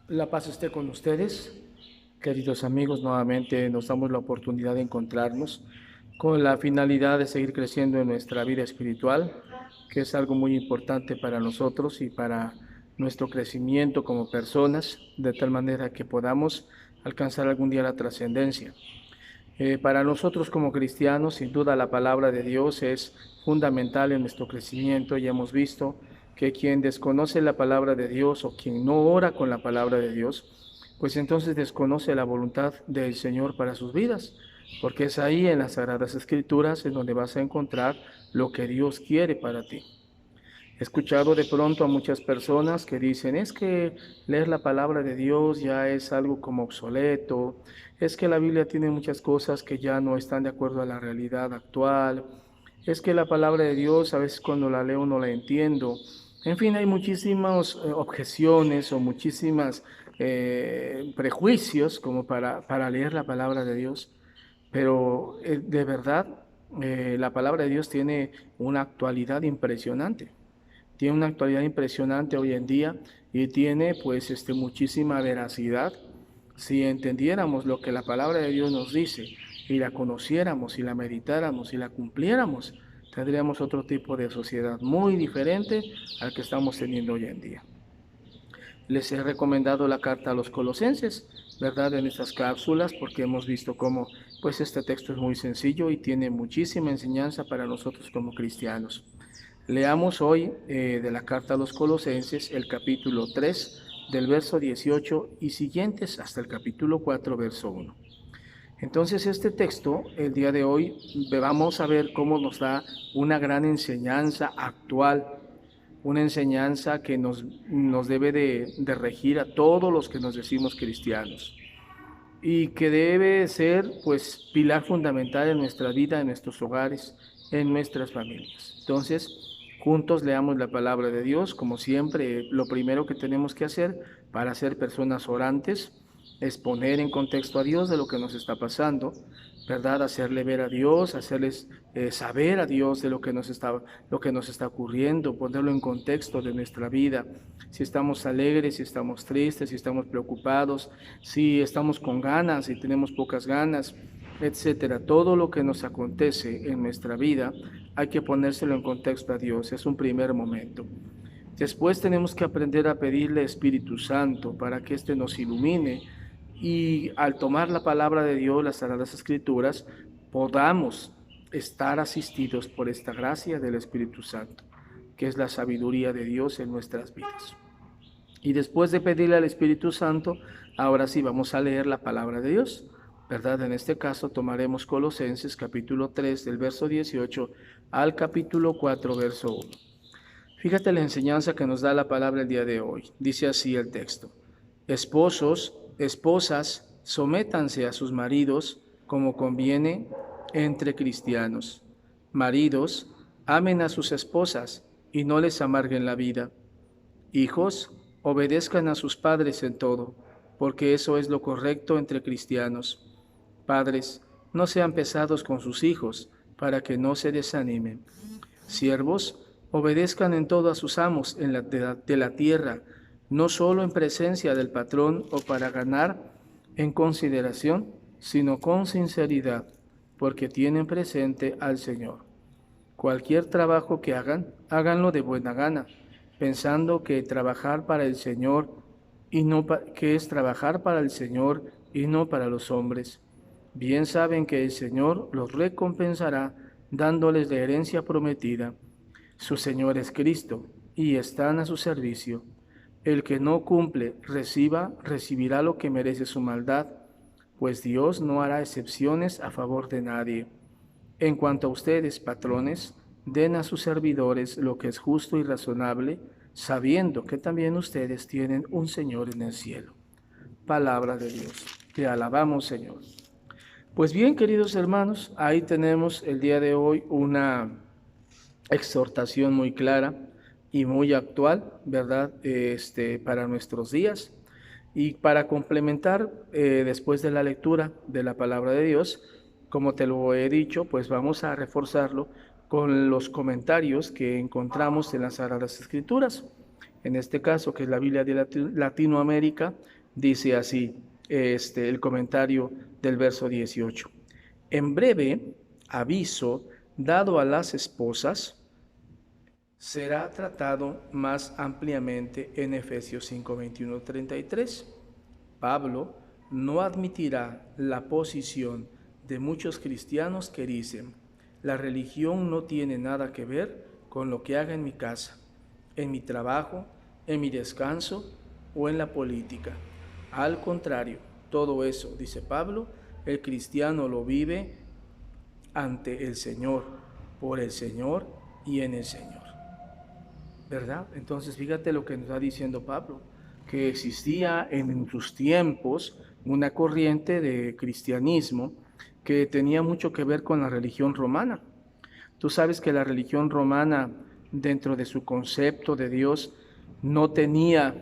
La paz esté con ustedes, queridos amigos. Nuevamente nos damos la oportunidad de encontrarnos con la finalidad de seguir creciendo en nuestra vida espiritual, que es algo muy importante para nosotros y para nuestro crecimiento como personas, de tal manera que podamos alcanzar algún día la trascendencia. Para nosotros como cristianos, sin duda la palabra de Dios es fundamental en nuestro crecimiento y hemos visto que quien desconoce la palabra de Dios o quien no ora con la palabra de Dios, pues entonces desconoce la voluntad del Señor para sus vidas, porque es ahí en las Sagradas Escrituras en donde vas a encontrar lo que Dios quiere para ti. He escuchado de pronto a muchas personas que dicen, es que leer la palabra de Dios ya es algo como obsoleto, es que la Biblia tiene muchas cosas que ya no están de acuerdo a la realidad actual, es que la palabra de Dios a veces cuando la leo no la entiendo. En fin, hay muchísimas objeciones o muchísimas prejuicios como para leer la palabra de Dios, pero de verdad la palabra de Dios tiene una actualidad impresionante. Tiene una actualidad impresionante hoy en día y tiene pues muchísima veracidad. Si entendiéramos lo que la palabra de Dios nos dice y la conociéramos y la meditáramos y la cumpliéramos, tendríamos otro tipo de sociedad muy diferente al que estamos teniendo hoy en día. Les he recomendado la carta a los Colosenses, ¿verdad? En estas cápsulas, porque hemos visto cómo pues este texto es muy sencillo y tiene muchísima enseñanza para nosotros como cristianos. Leamos hoy de la carta a los Colosenses el capítulo 3 del verso 18 y siguientes hasta el capítulo 4 verso 1. Entonces este texto, el día de hoy, vamos a ver cómo nos da una gran enseñanza actual, una enseñanza que nos debe de regir a todos los que nos decimos cristianos y que debe ser pues pilar fundamental en nuestra vida, en nuestros hogares, en nuestras familias. Entonces, juntos leamos la palabra de Dios, como siempre, lo primero que tenemos que hacer para ser personas orantes es poner en contexto a Dios de lo que nos está pasando, ¿verdad? Hacerle ver a Dios, hacerles saber a Dios de lo que nos está ocurriendo, ponerlo en contexto de nuestra vida. Si estamos alegres, si estamos tristes, si estamos preocupados, si estamos con ganas, si tenemos pocas ganas, etcétera. Todo lo que nos acontece en nuestra vida hay que ponérselo en contexto a Dios. Es un primer momento. Después tenemos que aprender a pedirle Espíritu Santo para que éste nos ilumine y al tomar la palabra de Dios, las Sagradas Escrituras, podamos estar asistidos por esta gracia del Espíritu Santo, que es la sabiduría de Dios en nuestras vidas. Y después de pedirle al Espíritu Santo, ahora sí vamos a leer la palabra de Dios, ¿verdad? En este caso tomaremos Colosenses capítulo 3 del verso 18 al capítulo 4 verso 1. Fíjate la enseñanza que nos da la palabra el día de hoy. Dice así el texto: Esposos, esposas, sométanse a sus maridos como conviene entre cristianos. Maridos, amen a sus esposas y no les amarguen la vida. Hijos, obedezcan a sus padres en todo, porque eso es lo correcto entre cristianos. Padres, no sean pesados con sus hijos, para que no se desanimen. Siervos, obedezcan en todo a sus amos de la tierra, no solo en presencia del patrón o para ganar en consideración, sino con sinceridad, porque tienen presente al Señor. Cualquier trabajo que hagan, háganlo de buena gana, pensando que trabajar para el Señor y no que es trabajar para el Señor y no para los hombres. Bien saben que el Señor los recompensará dándoles la herencia prometida. Su Señor es Cristo y están a su servicio. El que no cumple, recibirá lo que merece su maldad, pues Dios no hará excepciones a favor de nadie. En cuanto a ustedes, patrones, den a sus servidores lo que es justo y razonable, sabiendo que también ustedes tienen un Señor en el cielo. Palabra de Dios. Te alabamos, Señor. Pues bien, queridos hermanos, ahí tenemos el día de hoy una exhortación muy clara y muy actual, ¿verdad? Para nuestros días. Y para complementar, después de la lectura de la palabra de Dios, como te lo he dicho, pues vamos a reforzarlo con los comentarios que encontramos en las Sagradas Escrituras. en este caso, que es la Biblia de Latinoamérica, dice así el comentario del verso 18. En breve aviso dado a las esposas será tratado más ampliamente en Efesios 5, 21, 33. Pablo no admitirá la posición de muchos cristianos que dicen: la religión no tiene nada que ver con lo que haga en mi casa, en mi trabajo, en mi descanso o en la política. Al contrario, todo eso, dice Pablo, el cristiano lo vive ante el Señor, por el Señor y en el Señor. ¿Verdad? Entonces fíjate lo que nos está diciendo Pablo, que existía en sus tiempos una corriente de cristianismo que tenía mucho que ver con la religión romana. Tú sabes que la religión romana, dentro de su concepto de Dios, no tenía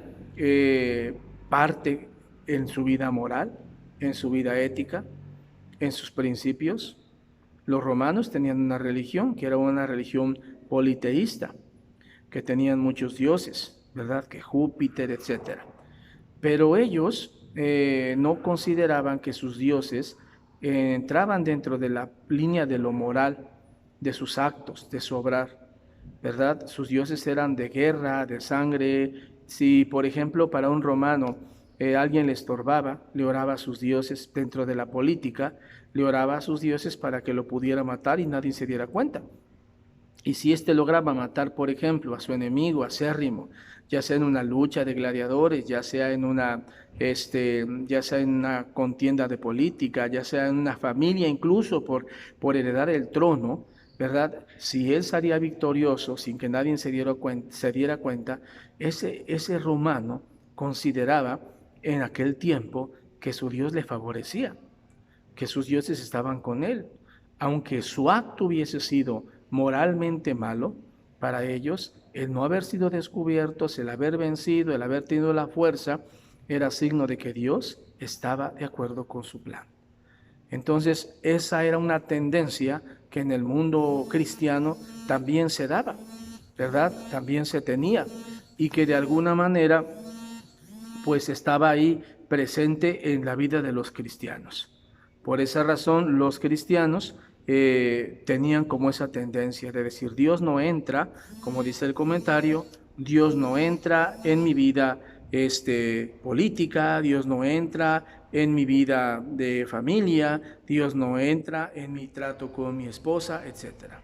parte en su vida moral, en su vida ética, en sus principios. Los romanos tenían una religión que era una religión politeísta, que tenían muchos dioses, ¿verdad? Que Júpiter, etcétera. Pero ellos no consideraban que sus dioses entraban dentro de la línea de lo moral, de sus actos, de su obrar, ¿verdad? Sus dioses eran de guerra, de sangre. Si, por ejemplo, para un romano alguien le estorbaba, le oraba a sus dioses. Dentro de la política, le oraba a sus dioses para que lo pudiera matar y nadie se diera cuenta. Y si éste lograba matar, por ejemplo, a su enemigo acérrimo, ya sea en una lucha de gladiadores, ya sea en una contienda de política, ya sea en una familia, incluso por heredar el trono, ¿verdad? Si él salía victorioso sin que nadie se diera cuenta, ese romano consideraba en aquel tiempo que su Dios le favorecía, que sus dioses estaban con él, aunque su acto hubiese sido moralmente malo. Para ellos, el no haber sido descubiertos, el haber vencido, el haber tenido la fuerza, era signo de que Dios estaba de acuerdo con su plan. Entonces, esa era una tendencia que en el mundo cristiano también se daba, ¿verdad? También se tenía, y que de alguna manera, pues estaba ahí presente en la vida de los cristianos. Por esa razón, los cristianos tenían como esa tendencia de decir: Dios no entra, como dice el comentario, Dios no entra en mi vida política, Dios no entra en mi vida de familia, Dios no entra en mi trato con mi esposa, etc.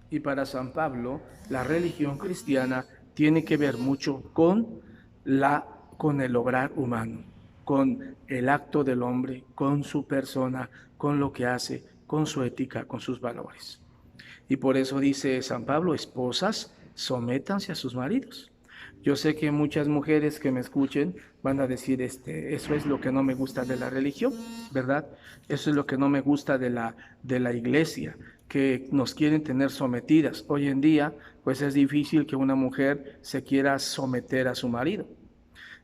Y para San Pablo, la religión cristiana tiene que ver mucho con el obrar humano, con el acto del hombre, con su persona, con lo que hace, con su ética, con sus valores. Y por eso dice San Pablo: esposas, sométanse a sus maridos. Yo sé que muchas mujeres que me escuchen van a decir, eso es lo que no me gusta de la religión, ¿verdad? Eso es lo que no me gusta de la iglesia, que nos quieren tener sometidas. Hoy en día, pues es difícil que una mujer se quiera someter a su marido.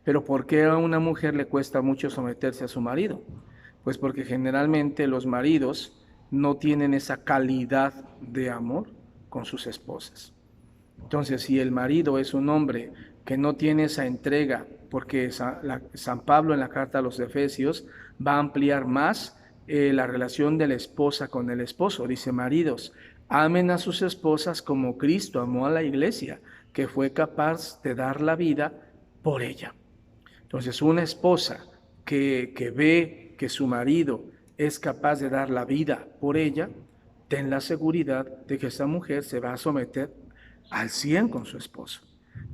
Pero ¿por qué a una mujer le cuesta mucho someterse a su marido? Pues porque generalmente los maridos no tienen esa calidad de amor con sus esposas. Entonces, si el marido es un hombre que no tiene esa entrega, porque San Pablo en la carta a los Efesios va a ampliar más la relación de la esposa con el esposo. Dice: maridos, amen a sus esposas como Cristo amó a la iglesia, que fue capaz de dar la vida por ella. Entonces, una esposa que ve que su marido es capaz de dar la vida por ella, ten la seguridad de que esa mujer se va a someter al 100 con su esposo.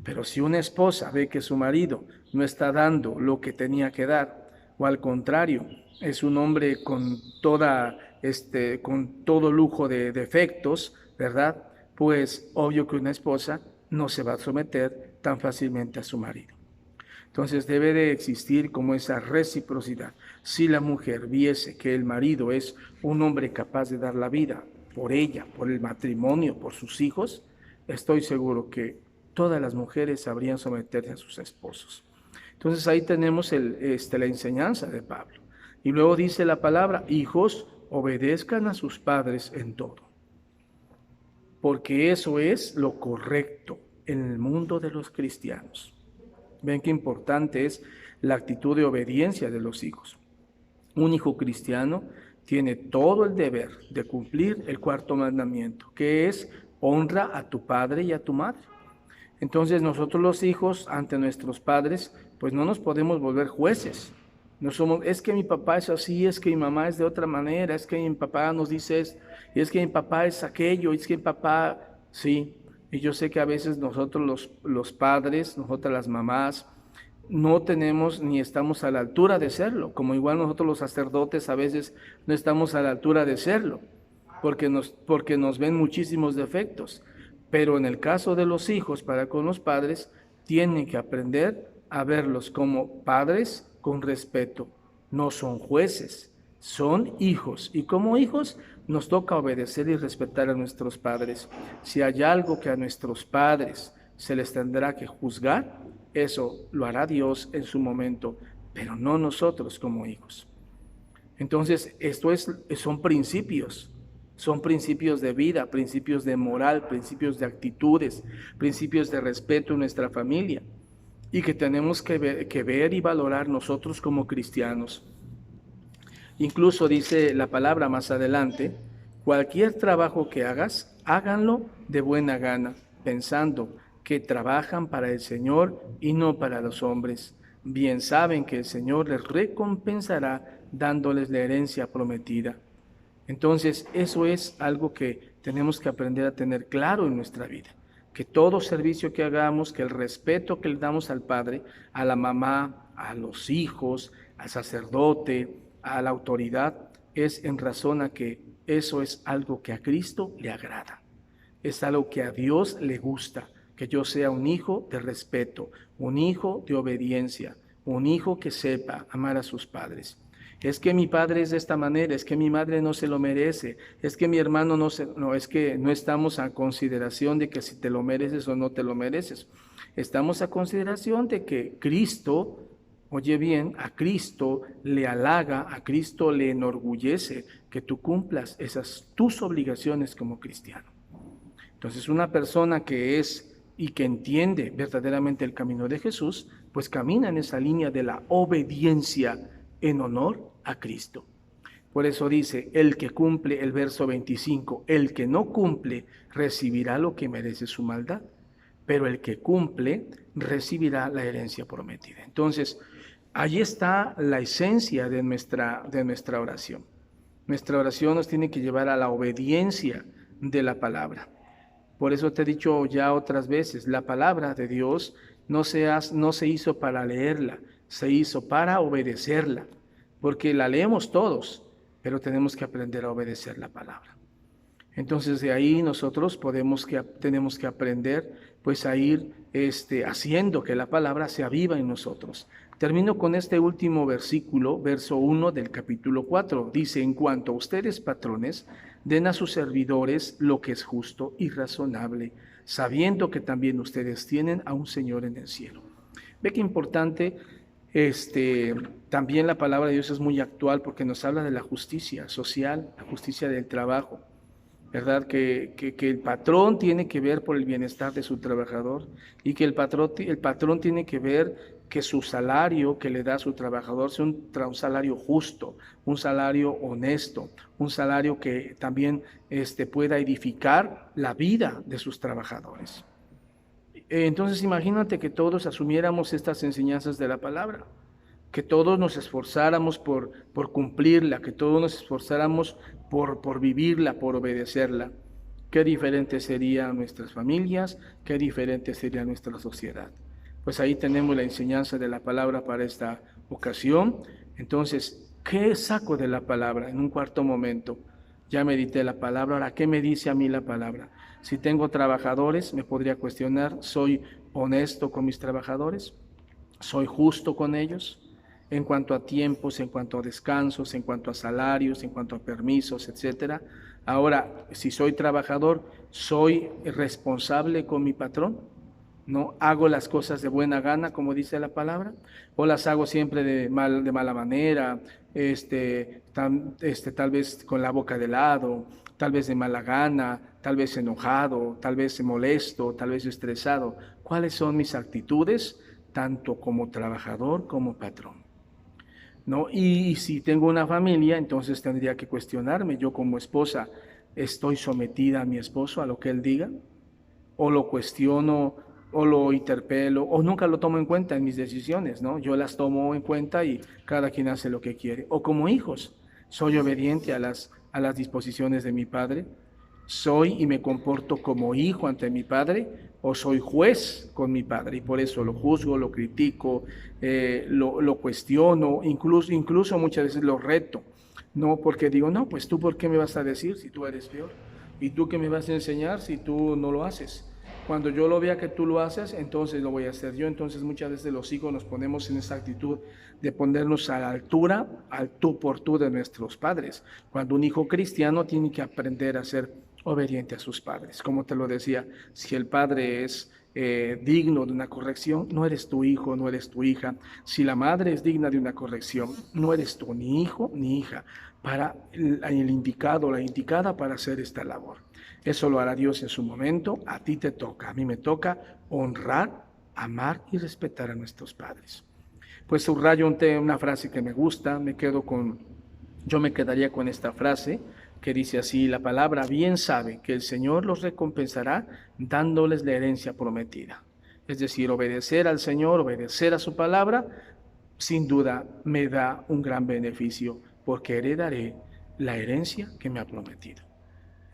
Pero si una esposa ve que su marido no está dando lo que tenía que dar, o al contrario, es un hombre con todo lujo de defectos, ¿verdad? Pues obvio que una esposa no se va a someter tan fácilmente a su marido. Entonces debe de existir como esa reciprocidad. Si la mujer viese que el marido es un hombre capaz de dar la vida por ella, por el matrimonio, por sus hijos, estoy seguro que todas las mujeres sabrían someterse a sus esposos. Entonces ahí tenemos la enseñanza de Pablo. Y luego dice la palabra: hijos, obedezcan a sus padres en todo, porque eso es lo correcto en el mundo de los cristianos. Ven qué importante es la actitud de obediencia de los hijos. Un hijo cristiano tiene todo el deber de cumplir el cuarto mandamiento, que es honra a tu padre y a tu madre. Entonces nosotros los hijos ante nuestros padres, pues no nos podemos volver jueces. No somos, es que mi papá es así, es que mi mamá es de otra manera, es que mi papá nos dice esto, y es que mi papá es aquello, y es que mi papá, sí. Y yo sé que a veces nosotros los padres, nosotras las mamás, no tenemos ni estamos a la altura de serlo, como igual nosotros los sacerdotes a veces no estamos a la altura de serlo, porque nos ven muchísimos defectos. Pero en el caso de los hijos, para con los padres, tienen que aprender a verlos como padres con respeto. No son jueces, son hijos. Y como hijos nos toca obedecer y respetar a nuestros padres. Si hay algo que a nuestros padres se les tendrá que juzgar, eso lo hará Dios en su momento, pero no nosotros como hijos. Entonces, son principios de vida, principios de moral, principios de actitudes, principios de respeto en nuestra familia y que tenemos que ver y valorar nosotros como cristianos. Incluso dice la palabra más adelante, cualquier trabajo que hagas, háganlo de buena gana, pensando que trabajan para el Señor y no para los hombres. Bien saben que el Señor les recompensará dándoles la herencia prometida. Entonces, eso es algo que tenemos que aprender a tener claro en nuestra vida, que todo servicio que hagamos, que el respeto que le damos al Padre, a la mamá, a los hijos, al sacerdote, a la autoridad, es en razón a que eso es algo que a Cristo le agrada, es algo que a Dios le gusta, que yo sea un hijo de respeto, un hijo de obediencia, un hijo que sepa amar a sus padres. Es que mi padre es de esta manera, es que mi madre no se lo merece, es que mi hermano no, es que no estamos a consideración de que si te lo mereces o no te lo mereces. Estamos a consideración de que Cristo, oye bien, a Cristo le halaga, a Cristo le enorgullece que tú cumplas esas tus obligaciones como cristiano. Entonces, una persona que es y que entiende verdaderamente el camino de Jesús, pues camina en esa línea de la obediencia en honor a Cristo. Por eso dice, el que cumple, el verso 25, el que no cumple recibirá lo que merece su maldad, pero el que cumple recibirá la herencia prometida. Entonces, allí está la esencia de nuestra oración. Nuestra oración nos tiene que llevar a la obediencia de la palabra. Por eso te he dicho ya otras veces, la palabra de Dios no se hizo para leerla, se hizo para obedecerla, porque la leemos todos, pero tenemos que aprender a obedecer la palabra. Entonces de ahí nosotros tenemos que aprender pues a ir haciendo que la palabra sea viva en nosotros. Termino con este último versículo, verso 1 del capítulo 4. Dice, en cuanto a ustedes, patrones, den a sus servidores lo que es justo y razonable, sabiendo que también ustedes tienen a un Señor en el cielo. Ve qué importante, también la palabra de Dios es muy actual porque nos habla de la justicia social, la justicia del trabajo, ¿verdad? Que el patrón tiene que ver por el bienestar de su trabajador y que el patrón tiene que ver que su salario que le da a su trabajador sea un salario justo, un salario honesto, un salario que también pueda edificar la vida de sus trabajadores. Entonces imagínate que todos asumiéramos estas enseñanzas de la palabra, que todos nos esforzáramos por cumplirla, que todos nos esforzáramos por vivirla, por obedecerla. Qué diferente serían nuestras familias, qué diferente sería nuestra sociedad. Pues ahí tenemos la enseñanza de la palabra para esta ocasión. Entonces, ¿qué saco de la palabra en un cuarto momento? Ya medité la palabra, ahora, ¿qué me dice a mí la palabra? Si tengo trabajadores, me podría cuestionar, ¿soy honesto con mis trabajadores? ¿Soy justo con ellos? En cuanto a tiempos, en cuanto a descansos, en cuanto a salarios, en cuanto a permisos, etcétera. Ahora, si soy trabajador, ¿soy responsable con mi patrón? ¿No hago las cosas de buena gana, como dice la palabra? ¿O las hago siempre de mala manera, tal vez con la boca de lado, tal vez de mala gana, tal vez enojado, tal vez molesto, tal vez estresado? ¿Cuáles son mis actitudes? tanto como trabajador como patrón, ¿no? Y si tengo una familia, entonces tendría que cuestionarme, yo como esposa, ¿estoy sometida a mi esposo, a lo que él diga? ¿O lo cuestiono, o lo interpelo, o nunca lo tomo en cuenta en mis decisiones, ¿no? Yo las tomo en cuenta y cada quien hace lo que quiere. O como hijos, ¿soy obediente a las disposiciones de mi padre? ¿Soy y me comporto como hijo ante mi padre? ¿O soy juez con mi padre? Y por eso lo juzgo, lo critico, lo cuestiono, incluso muchas veces lo reto. No, porque digo, no, pues tú, ¿por qué me vas a decir si tú eres peor? ¿Y tú qué me vas a enseñar si tú no lo haces? Cuando yo lo vea que tú lo haces, entonces lo voy a hacer yo. Entonces muchas veces los hijos nos ponemos en esa actitud de ponernos a la altura, al tú por tú de nuestros padres. Cuando un hijo cristiano tiene que aprender a ser obediente a sus padres. Como te lo decía, si el padre es digno de una corrección, no eres tu hijo, no eres tu hija. Si la madre es digna de una corrección, no eres tú ni hijo ni hija para el indicado, la indicada para hacer esta labor. Eso lo hará Dios en su momento, a ti te toca, a mí me toca honrar, amar y respetar a nuestros padres. Pues subrayo una frase que me gusta, yo me quedaría con esta frase que dice así: la palabra bien sabe que el Señor los recompensará dándoles la herencia prometida. Es decir, obedecer al Señor, obedecer a su palabra, sin duda me da un gran beneficio porque heredaré la herencia que me ha prometido.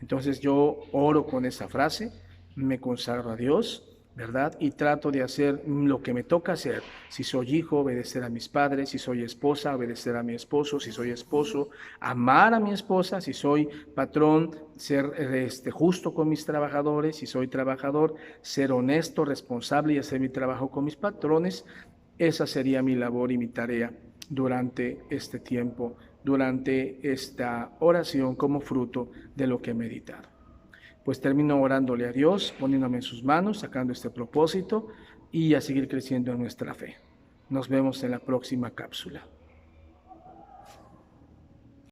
Entonces yo oro con esa frase, me consagro a Dios, ¿verdad? Y trato de hacer lo que me toca hacer. Si soy hijo, obedecer a mis padres; si soy esposa, obedecer a mi esposo; si soy esposo, amar a mi esposa; si soy patrón, ser justo con mis trabajadores; si soy trabajador, ser honesto, responsable y hacer mi trabajo con mis patrones. Esa sería mi labor y mi tarea durante este tiempo, durante esta oración, como fruto de lo que he meditado. Pues termino orándole a Dios, poniéndome en sus manos, sacando este propósito y a seguir creciendo en nuestra fe. Nos vemos en la próxima cápsula.